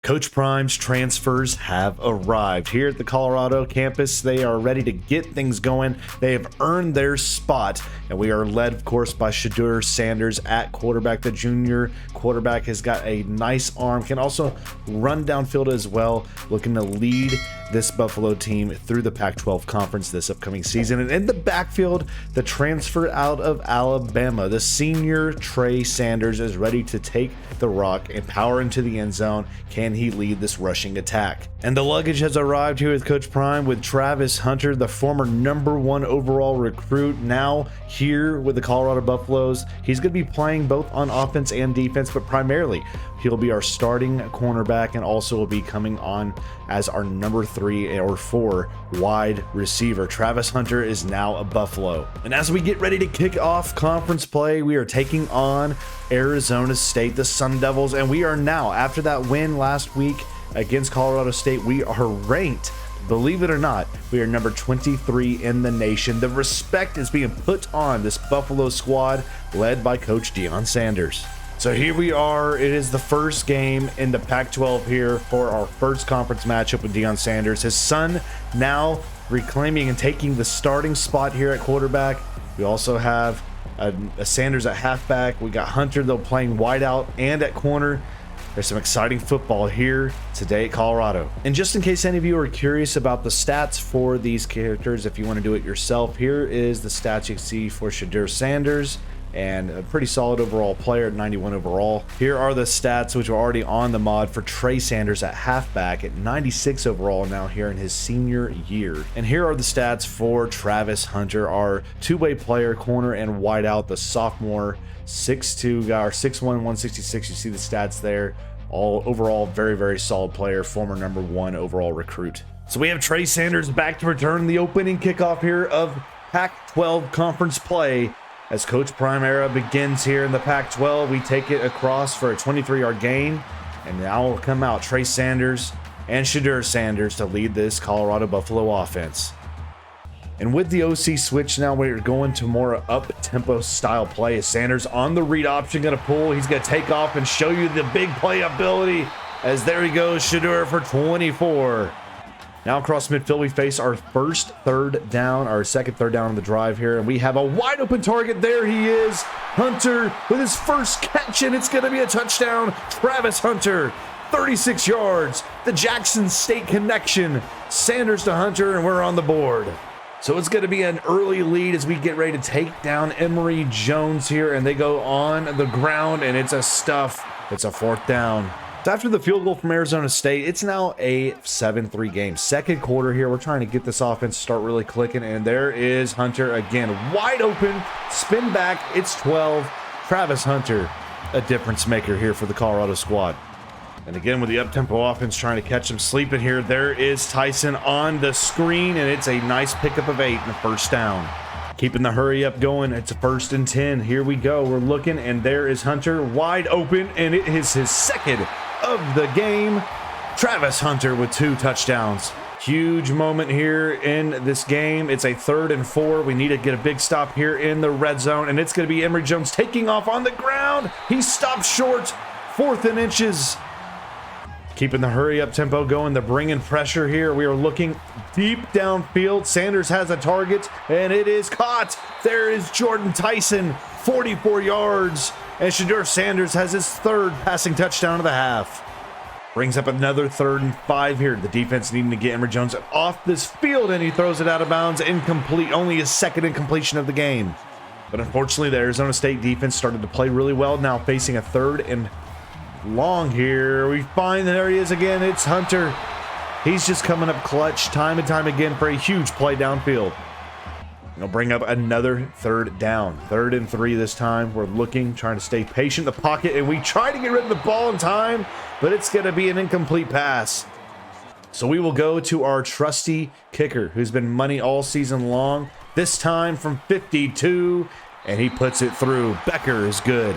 Coach Prime's transfers have arrived here at the Colorado campus. They are ready to get things going. They have earned their spot, and we are led, of course, by Shedeur Sanders at quarterback. The junior quarterback has got a nice arm, can also run downfield as well, looking to lead this Buffalo team through the Pac-12 conference this upcoming season. And in the backfield, the transfer out of Alabama, the senior Trey Sanders is ready to take the rock and power into the end zone. Can he lead this rushing attack? And the luggage has arrived here with Coach Prime, with Travis Hunter, the former #1 overall recruit, now here with the Colorado Buffaloes. He's going to be playing both on offense and defense, but primarily he'll be our starting cornerback and also will be coming on as our number 3 or 4 wide receiver. Travis Hunter is now a Buffalo. And as we get ready to kick off conference play, we are taking on Arizona State, the Sun Devils, and we are now, after that win last week against Colorado State, we are ranked, believe it or not, we are number 23 in the nation. The respect is being put on this Buffalo squad led by Coach Deion Sanders. So here we are. It is the first game in the Pac-12 here for our first conference matchup with Deion Sanders. His son now reclaiming and taking the starting spot here at quarterback. We also have a Sanders at halfback. We got Hunter, though, playing wideout and at corner. There's some exciting football here today at Colorado. And just in case any of you are curious about the stats for these characters, if you want to do it yourself, here is the stats you can see for Shedeur Sanders, and a pretty solid overall player at 91 overall. Here are the stats which are already on the mod for Trey Sanders at halfback at 96 overall now here in his senior year. And here are the stats for Travis Hunter, our two-way player, corner and wideout, the sophomore 6'2" guy, or 6'1", 166. You see the stats there. All overall very, very solid player, former #1 overall recruit. So we have Trey Sanders back to return the opening kickoff here of Pac-12 conference play. As Coach Prime era begins here in the Pac-12, we take it across for a 23-yard gain, and now will come out Trey Sanders and Shedeur Sanders to lead this Colorado Buffalo offense. And with the OC switch now, we're going to more up-tempo style play. As Sanders on the read option, going to pull. He's going to take off and show you the big play ability. As there he goes, Shedeur for 24. Now across midfield, we face our first third down, our second third down on the drive here, and we have a wide open target. There he is, Hunter with his first catch, and it's going to be a touchdown. Travis Hunter, 36 yards, the Jackson State connection. Sanders to Hunter, and we're on the board. So it's going to be an early lead as we get ready to take down Emory Jones here, and they go on the ground, and it's a stuff. It's a fourth down. So after the field goal from Arizona State, it's now a 7-3 game. Second quarter here, we're trying to get this offense to start really clicking, and there is Hunter again, wide open, spin back, it's 12. Travis Hunter, a difference maker here for the Colorado squad. And again, with the up-tempo offense trying to catch him sleeping here, there is Tyson on the screen, and it's a nice pickup of 8 and a first down. Keeping the hurry up going, it's a 1st and 10. Here we go, we're looking, and there is Hunter wide open, and it is his second of the game. Travis Hunter with 2 touchdowns. Huge moment here in this game. It's a 3rd and 4. We need to get a big stop here in the red zone, and it's going to be Emory Jones taking off on the ground. He stopped short. 4th and inches. Keeping the hurry up tempo going. They're bringing pressure here. We are looking deep downfield. Sanders has a target, and it is caught. There is Jordan Tyson, 44 yards. And Shedeur Sanders has his 3rd passing touchdown of the half. Brings up another 3rd and 5 here. The defense needing to get Emory Jones off this field, and he throws it out of bounds. Incomplete. Only his 2nd incompletion of the game. But unfortunately, the Arizona State defense started to play really well. Now facing a 3rd and long here. We find there he is again. It's Hunter. He's just coming up clutch time and time again for a huge play downfield. They'll bring up another 3rd down. 3rd and 3 this time. We're looking, trying to stay patient in the pocket, and we try to get rid of the ball in time, but it's going to be an incomplete pass. So we will go to our trusty kicker, who's been money all season long. This time from 52, and he puts it through. Becker is good.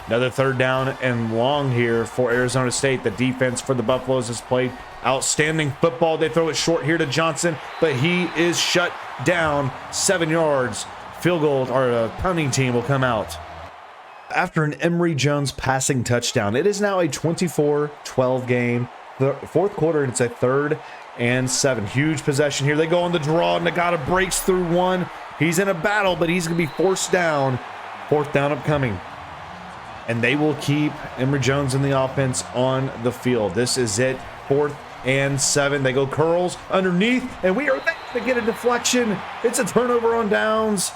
Another 3rd down and long here for Arizona State. The defense for the Buffaloes has played outstanding football. They throw it short here to Johnson, but he is shut down. 7 yards. Field goal, or a punting team will come out. After an Emory Jones passing touchdown, it is now a 24-12 game. The fourth quarter, and it's a 3rd and 7. Huge possession here. They go on the draw. Nagata breaks through one. He's in a battle, but he's going to be forced down. 4th down upcoming. And they will keep Emory Jones in the offense on the field. This is it. 4th and 7. They go curls underneath, and we are there to get a deflection. It's a turnover on downs.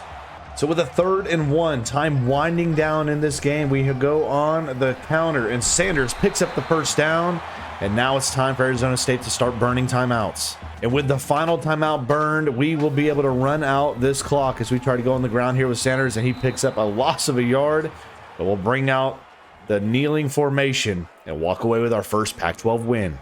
So with a 3rd and 1, time winding down in this game, we go on the counter, and Sanders picks up the 1st down. And now it's time for Arizona State to start burning timeouts. And with the final timeout burned, we will be able to run out this clock as we try to go on the ground here with Sanders, and he picks up a loss of a yard. But we'll bring out the kneeling formation and walk away with our first Pac-12 win.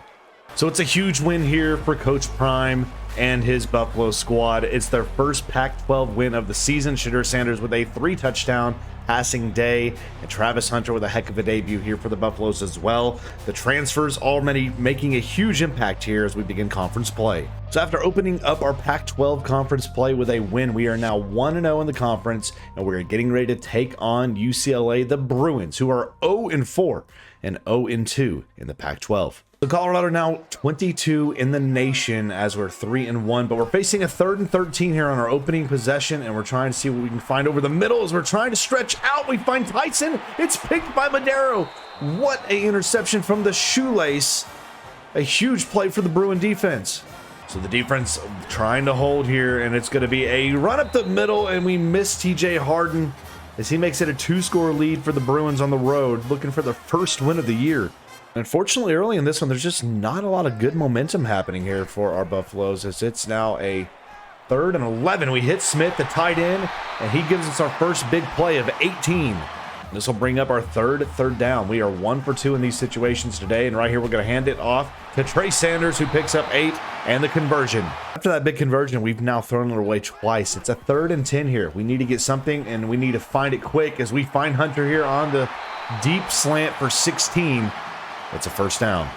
So it's a huge win here for Coach Prime and his Buffalo squad. It's their first Pac-12 win of the season. Shedeur Sanders with a 3-touchdown passing day, and Travis Hunter with a heck of a debut here for the Buffaloes as well. The transfers already making a huge impact here as we begin conference play. So after opening up our Pac-12 conference play with a win, we are now 1-0 in the conference, and we're getting ready to take on UCLA, the Bruins, who are 0-4 and 0-2 in the Pac-12. So Colorado now 22 in the nation as we're 3-1, but we're facing a 3rd and 13 here on our opening possession, and we're trying to see what we can find over the middle as we're trying to stretch out. We find Tyson. It's picked by Madero. What a interception from the shoelace. A huge play for the Bruin defense. So the defense trying to hold here, and it's going to be a run up the middle, and we miss TJ Harden as he makes it a 2-score lead for the Bruins on the road, looking for their first win of the year. Unfortunately, early in this one, there's just not a lot of good momentum happening here for our Buffaloes, as it's now a 3rd and 11. We hit Smith, the tight end, and he gives us our first big play of 18. This will bring up our 3rd down. We are 1 for 2 in these situations today, and right here we're going to hand it off to Trey Sanders, who picks up 8 and the conversion. After that big conversion, we've now thrown it away twice. It's a 3rd and 10 here. We need to get something, and we need to find it quick as we find Hunter here on the deep slant for 16. It's a 1st down.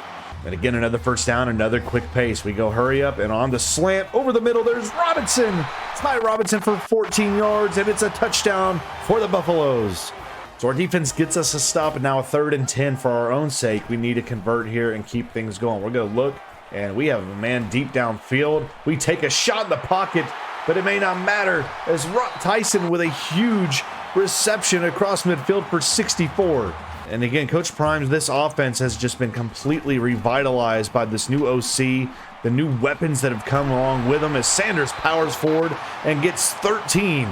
And again, another 1st down, another quick pace. We go hurry up, and on the slant over the middle, there's Robinson. Ty Robinson for 14 yards, and it's a touchdown for the Buffaloes. So our defense gets us a stop, and now a 3rd and 10 for our own sake. We need to convert here and keep things going. We're going to look, and we have a man deep downfield. We take a shot in the pocket, but it may not matter as Tyson with a huge reception across midfield for 64. And again, Coach Prime's this offense has just been completely revitalized by this new OC, the new weapons that have come along with him as Sanders powers forward and gets 13.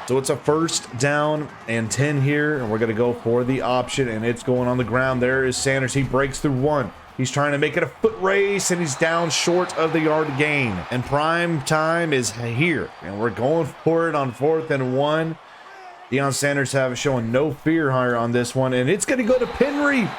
So it's a 1st down and 10 here, and we're going to go for the option, and it's going on the ground. There is Sanders. He breaks through one. He's trying to make it a foot race, and he's down short of the yard gain. And prime time is here, and we're going for it on 4th and 1. Deion Sanders showing no fear here on this one, and it's going to go to Penry.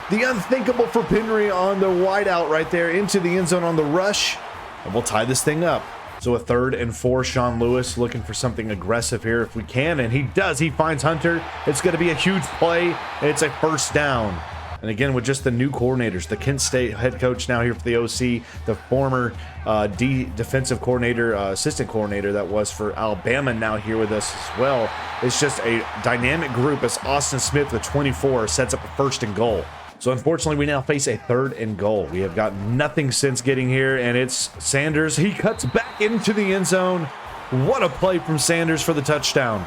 The unthinkable for Penry on the wideout right there into the end zone on the rush, and we'll tie this thing up. So a 3rd and 4, Sean Lewis looking for something aggressive here if we can, and he does. He finds Hunter. It's going to be a huge play, and it's a 1st down. And again, with just the new coordinators, the Kent State head coach now here for the OC, the former defensive coordinator, assistant coordinator that was for Alabama now here with us as well. It's just a dynamic group as Austin Smith, the 24, sets up a 1st and goal. So unfortunately, we now face a 3rd and goal. We have got nothing since getting here, and it's Sanders. He cuts back into the end zone. What a play from Sanders for the touchdown.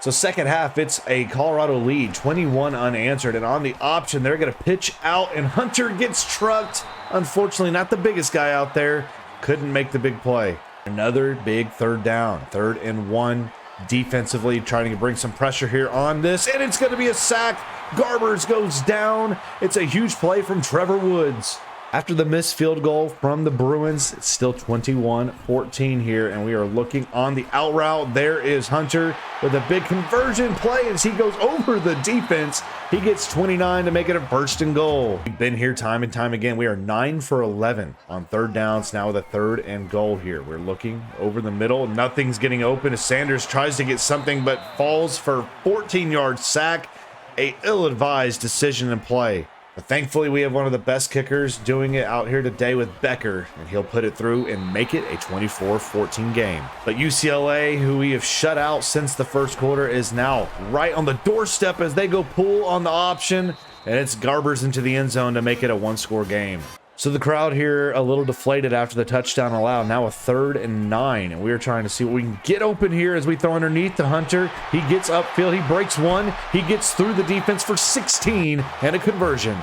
So second half, it's a Colorado lead, 21 unanswered, and on the option, they're going to pitch out, and Hunter gets trucked. Unfortunately, not the biggest guy out there. Couldn't make the big play. Another big 3rd down, 3rd and 1. Defensively, trying to bring some pressure here on this, and it's going to be a sack. Garbers goes down. It's a huge play from Trevor Woods. After the missed field goal from the Bruins, it's still 21-14 here, and we are looking on the out route. There is Hunter with a big conversion play as he goes over the defense. He gets 29 to make it a 1st and goal. We've been here time and time again. We are 9 for 11 on 3rd downs now with a 3rd and goal here. We're looking over the middle. Nothing's getting open as Sanders tries to get something but falls for 14-yard sack. A ill-advised decision in play. But thankfully, we have one of the best kickers doing it out here today with Becker, and he'll put it through and make it a 24-14 game. But UCLA, who we have shut out since the first quarter, is now right on the doorstep as they go pull on the option, and it's Garbers into the end zone to make it a one-score game. So the crowd here a little deflated after the touchdown allowed. Now a 3rd and 9, and we are trying to see what we can get open here as we throw underneath to Hunter. He gets upfield, he breaks one, he gets through the defense for 16 and a conversion.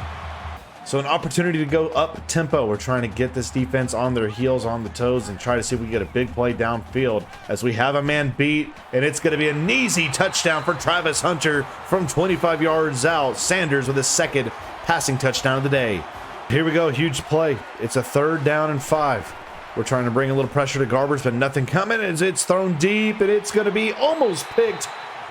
So an opportunity to go up tempo. We're trying to get this defense on their heels, on the toes, and try to see if we can get a big play downfield as we have a man beat, and it's going to be an easy touchdown for Travis Hunter from 25 yards out. Sanders with his 2nd passing touchdown of the day. Here we go, huge play. It's a 3rd down and 5. We're trying to bring a little pressure to Garbers, but nothing coming as it's thrown deep, and it's going to be almost picked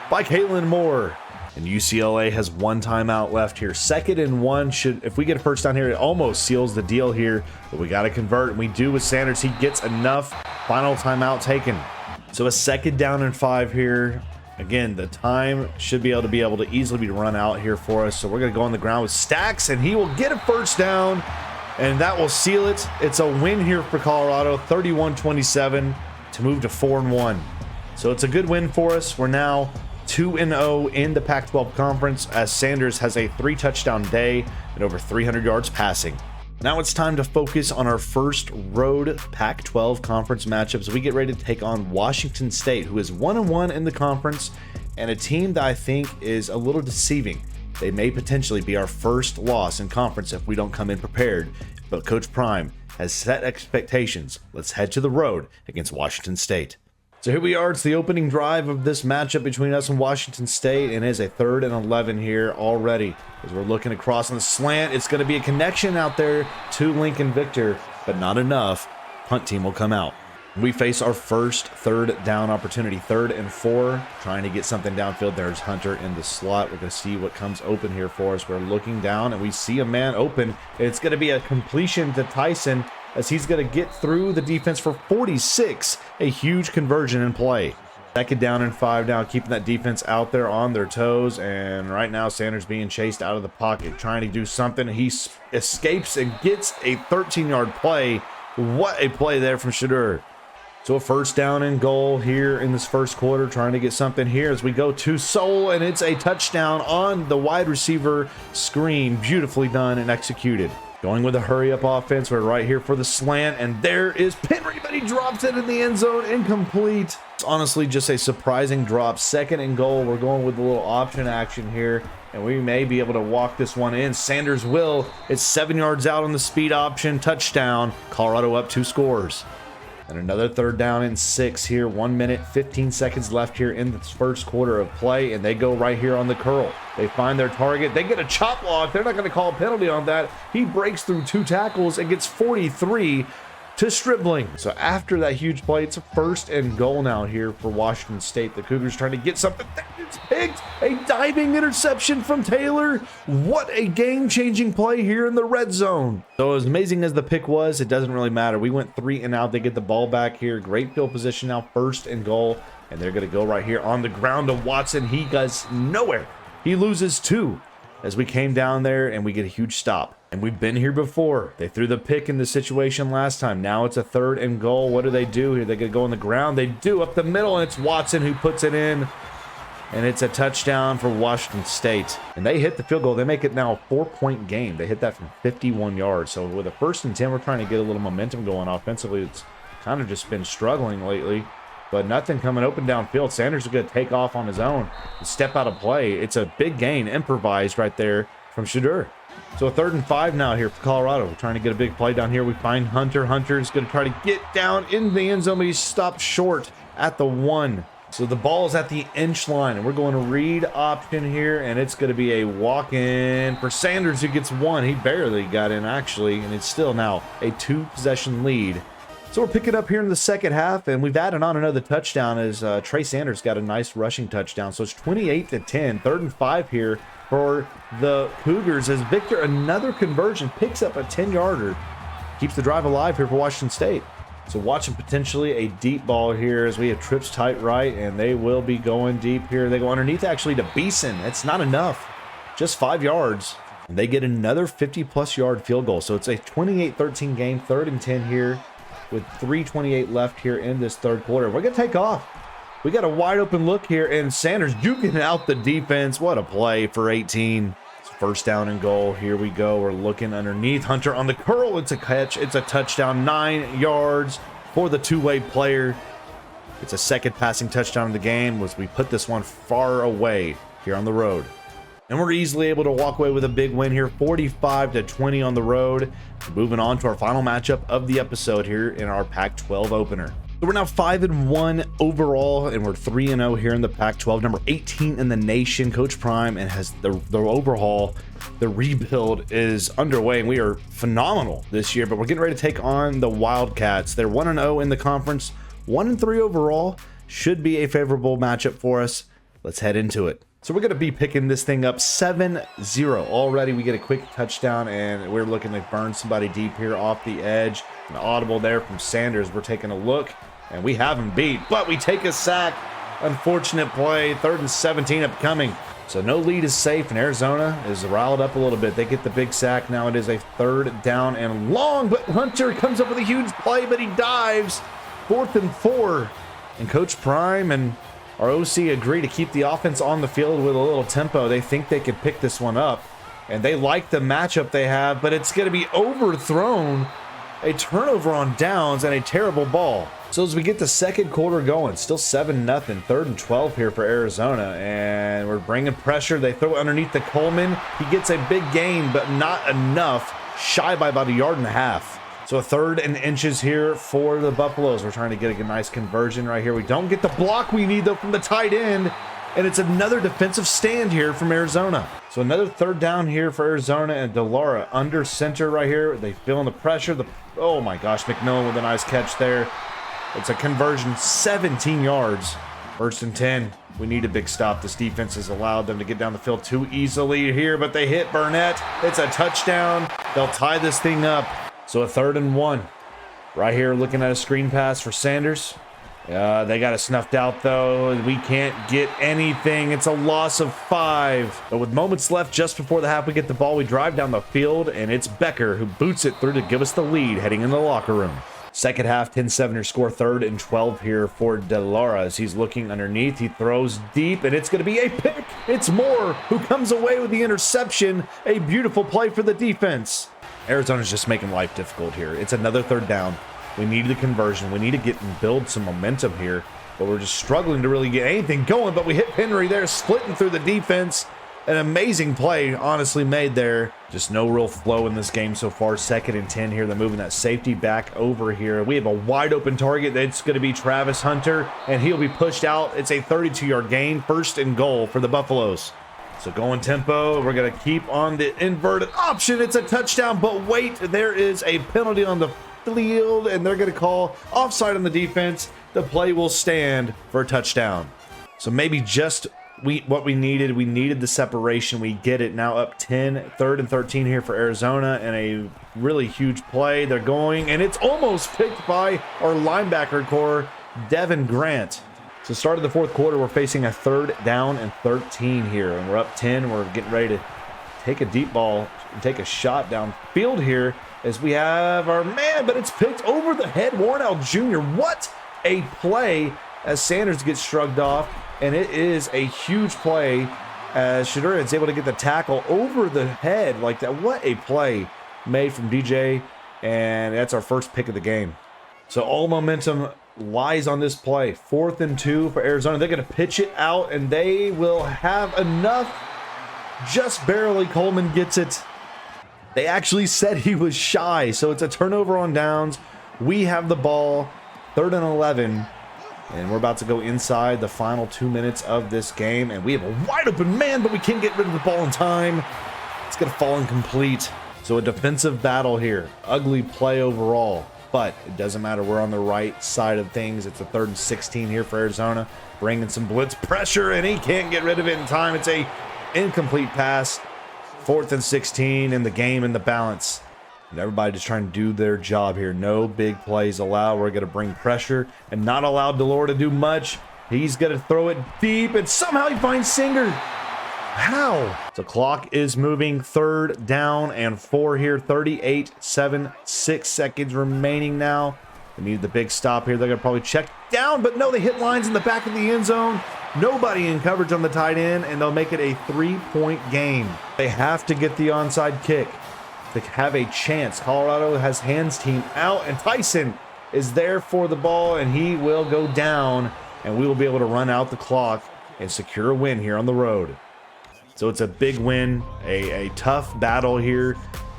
by Kalen Moore. And UCLA has 1 timeout left here. 2nd and 1 if we get a first down here, it almost seals the deal here, but we got to convert, and we do with Sanders. He gets enough. Final timeout taken. So a 2nd down and 5 here. Again, the time should be able to easily be run out here for us. So we're going to go on the ground with Stacks, and he will get a first down, and that will seal it. It's a win here for Colorado, 31-27 to move to 4-1. So it's a good win for us. We're now 2-0 in the Pac-12 conference as Sanders has a 3-touchdown day and over 300 yards passing. Now it's time to focus on our first road Pac-12 conference matchups. We get ready to take on Washington State, who is 1-1 in the conference, and a team that I think is a little deceiving. They may potentially be our first loss in conference if we don't come in prepared, but Coach Prime has set expectations. Let's head to the road against Washington State. So here we are. It's the opening drive of this matchup between us and Washington State, and it is a 3rd and 11 here already. As we're looking across on the slant, it's going to be a connection out there to Lincoln Victor, but not enough. Punt team will come out. We face our first 3rd down opportunity, 3rd and 4, trying to get something downfield. There's Hunter in the slot. We're going to see what comes open here for us. We're looking down, and we see a man open. It's going to be a completion to Tyson, as he's going to get through the defense for 46, a huge conversion in play. 2nd down and 5 now, keeping that defense out there on their toes, and right now Sanders being chased out of the pocket, trying to do something. He escapes and gets a 13-yard play. What a play there from Shadur. So a 1st down and goal here in this first quarter, trying to get something here as we go to Soul, and it's a touchdown on the wide receiver screen. Beautifully done and executed. Going with a hurry-up offense. We're right here for the slant, and there is Penry, but he drops it in the end zone, incomplete. It's honestly just a surprising drop. 2nd and goal. We're going with a little option action here, and we may be able to walk this one in. Sanders will. It's 7 yards out on the speed option. Touchdown. Colorado up 2 scores. And another 3rd down and 6 here. 1 minute, 15 seconds left here in this first quarter of play, and they go right here on the curl. They find their target. They get a chop block. They're not going to call a penalty on that. He breaks through 2 tackles and gets 43 to Stribling. So after that huge play, it's a 1st and goal now here for Washington State. The Cougars trying to get something. It's picked. A diving interception from Taylor. What a game-changing play here in the red zone. So as amazing as the pick was, it doesn't really matter. We went 3 and out. They get the ball back here. Great field position now, 1st and goal. And they're going to go right here on the ground to Watson. He goes nowhere. He loses 2 as we came down there, and we get a huge stop. And we've been here before. They threw the pick in the situation last time. Now it's a 3rd and goal. What do they do here? They're going to go on the ground. They do up the middle, and it's Watson who puts it in. And it's a touchdown for Washington State. And they hit the field goal. They make it now a 4-point game. They hit that from 51 yards. So with a 1st and 10, we're trying to get a little momentum going offensively. It's kind of just been struggling lately. But nothing coming open downfield. Sanders is going to take off on his own and step out of play. It's a big gain, improvised right there from Shadur. So a 3rd and 5 now here for Colorado. We're trying to get a big play down here. We find Hunter. Hunter's going to try to get down in the end zone, but he's stopped short at the 1. So the ball is at the inch line, and we're going to read option here, and it's going to be a walk-in for Sanders, who gets 1. He barely got in, actually, and it's still now a 2-possession lead. So we're picking up here in the second half, and we've added on another touchdown as Trey Sanders got a nice rushing touchdown. So it's 28-10, 3rd and 5 here for the Cougars as Victor, another conversion, picks up a 10-yarder, keeps the drive alive here for Washington State. So watching potentially a deep ball here as we have trips tight right, and they will be going deep here. They go underneath actually to Beeson. It's not enough. Just 5 yards. And they get another 50-plus yard field goal. So it's a 28-13 game, 3rd and 10 here with 3:28 left here in this third quarter. We're going to take off. We got a wide open look here, and Sanders juking out the defense. What a play for 18. It's 1st down and goal. Here we go. We're looking underneath. Hunter on the curl. It's a catch. It's a touchdown. 9 yards for the two-way player. It's a 2nd passing touchdown of the game as we put this one far away here on the road. And we're easily able to walk away with a big win here, 45-20 on the road. Moving on to our final matchup of the episode here in our Pac-12 opener. So we're now 5-1 overall, and we're 3-0 here in the Pac-12, number 18 in the nation. Coach Prime and has the overhaul, the rebuild is underway, and we are phenomenal this year. But we're getting ready to take on the Wildcats. They're 1-0 in the conference, 1-3 overall. Should be a favorable matchup for us. Let's head into it. So we're going to be picking this thing up 7-0 already. We get a quick touchdown, and we're looking to burn somebody deep here off the edge. An audible there from Sanders. We're taking a look, and we have him beat, but we take a sack. Unfortunate play. 3rd and 17 upcoming. So no lead is safe, and Arizona is riled up a little bit. They get the big sack. Now it is a 3rd down and long, but Hunter comes up with a huge play, but he dives. 4th and 4, and Coach Prime and our OC agree to keep the offense on the field with a little tempo. They think they can pick this one up, and they like the matchup they have, but it's going to be overthrown. A turnover on downs and a terrible ball. So as we get the second quarter going, still 7-0, 3rd and 12 here for Arizona, and we're bringing pressure. They throw it underneath the Coleman. He gets a big gain, but not enough, shy by about 1.5 yards. So a 3rd and inches here for the Buffaloes. We're trying to get a nice conversion right here. We don't get the block we need, though, from the tight end. And it's another defensive stand here from Arizona. So another 3rd down here for Arizona, and DeLaura under center right here. They feel the pressure. Oh my gosh, McMillan with a nice catch there. It's a conversion, 17 yards. 1st and 10. We need a big stop. This defense has allowed them to get down the field too easily here, but they hit Burnett. It's a touchdown. They'll tie this thing up. So a 3rd and 1. Right here, looking at a screen pass for Sanders. They got it snuffed out, though. We can't get anything. It's a loss of 5. But with moments left just before the half, we get the ball. We drive down the field, and it's Becker who boots it through to give us the lead heading in the locker room. Second half, 10-7 your score. 3rd and 12 here for DeLaura as he's looking underneath. He throws deep, and it's going to be a pick. It's Moore who comes away with the interception. A beautiful play for the defense. Arizona's just making life difficult here. It's another 3rd down. We need the conversion. We need to get and build some momentum here, but we're just struggling to really get anything going. But we hit Henry there, splitting through the defense. An amazing play, honestly, made there. Just no real flow in this game so far. 2nd and 10 here. They're moving that safety back over here. We have a wide open target. It's going to be Travis Hunter, and he'll be pushed out. It's a 32-yard gain. 1st and goal for the Buffaloes. So going tempo, we're going to keep on the inverted option. It's a touchdown, but wait, there is a penalty on the field, and they're going to call offside on the defense. The play will stand for a touchdown. So maybe just what we needed the separation. We get it now up 10, 3rd and 13 here for Arizona, and a really huge play. They're going, and it's almost picked by our linebacker core, Devin Grant. So start of the 4th quarter, we're facing a 3rd down and 13 here, and we're up 10. We're getting ready to take a deep ball and take a shot downfield here as we have our man, but it's picked over the head. Warnell Jr. What a play as Sanders gets shrugged off, and it is a huge play as Shedeur is able to get the tackle over the head like that. What a play made from DJ, and that's our first pick of the game. So all momentum lies on this play. 4th and 2 for Arizona. They're going to pitch it out, and they will have enough. Just barely. Coleman gets it. They actually said he was shy, so it's a turnover on downs. We have the ball. 3rd and 11, and we're about to go inside the final 2 minutes of this game, and we have a wide open man, but we can't get rid of the ball in time. It's going to fall incomplete. So a defensive battle here. Ugly play overall. But it doesn't matter. We're on the right side of things. It's a 3rd and 16 here for Arizona. Bringing some blitz pressure, and he can't get rid of it in time. It's a incomplete pass. 4th and 16 in the game and the balance. And everybody just trying to do their job here. No big plays allowed. We're going to bring pressure and not allow DeLaura to do much. He's going to throw it deep, and somehow he finds Singer. How? The clock is moving. 3rd down and 4 here. 38, 7, 6 seconds remaining now. They need the big stop here. They're going to probably check down, but no, they hit lines in the back of the end zone. Nobody in coverage on the tight end, and they'll make it a 3-point game. They have to get the onside kick to have a chance. Colorado has hands team out, and Tyson is there for the ball, and he will go down, and we will be able to run out the clock and secure a win here on the road. So it's a big win, a tough battle here,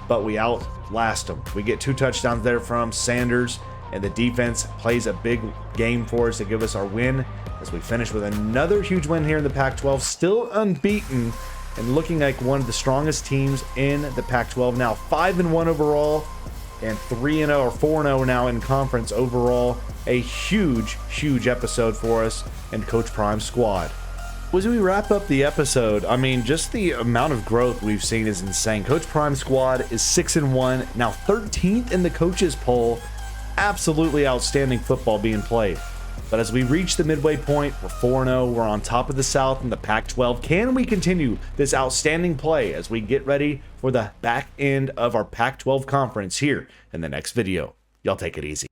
but we outlast them. We get 2 touchdowns there from Sanders, and the defense plays a big game for us to give us our win as we finish with another huge win here in the Pac-12, still unbeaten and looking like one of the strongest teams in the Pac-12 now. 5-1 overall and 3-0 or 4-0 now in conference overall. A huge episode for us and Coach Prime's squad. As we wrap up the episode, I mean, just the amount of growth we've seen is insane. Coach Prime's squad is 6-1, now 13th in the coaches poll. Absolutely outstanding football being played. But as we reach the midway point, we're 4-0, we're on top of the South in the Pac-12. Can we continue this outstanding play as we get ready for the back end of our Pac-12 conference here in the next video? Y'all take it easy.